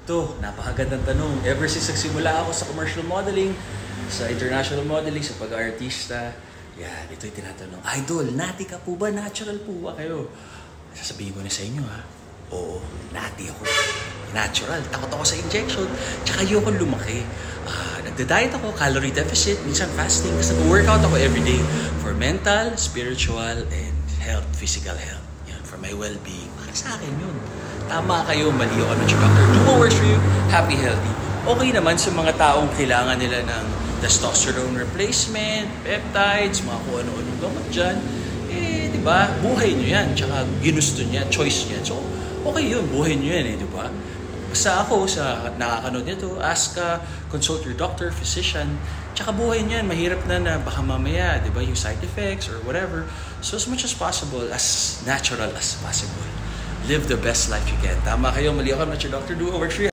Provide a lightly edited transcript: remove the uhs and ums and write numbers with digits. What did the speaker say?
Ito, napakagandang tanong. Ever since nagsimula ako sa commercial modeling, sa international modeling, sa pag-artista, yan, ito'y tinatanong, Idol, nati ka po ba? Natural po ba kayo? Sasabihin ko na sa inyo ha, oo, nati ako. Natural, takot ako sa injection, tsaka ayoko lumaki. Nagda-diet ako, calorie deficit, minsan fasting, kasi nag-workout ako everyday for mental, spiritual, and health, physical health. Yan, for my well-being. Para sa akin yun. Tama kayo, mali ako. I'm not your doctor. Do what works for you. Happy, healthy. Okay naman sa mga taong kailangan nila ng testosterone replacement, peptides, mga kung ano-anong gamot dyan. Eh, di ba? Buhay nyo yan. Tsaka ginusto niya, choice niya. So, okay yun. Buhay nyo yan eh, di ba? Basta ako, sa nakakanood nito, ask ka, consult your doctor, physician. Tsaka buhay nyo yan. Mahirap na baka mamaya, di ba? Yung side effects or whatever. So, as much as possible, as natural as possible. Live the best life you can. Tama kayo, mali ako, I'm not your doctor. Do what works for you.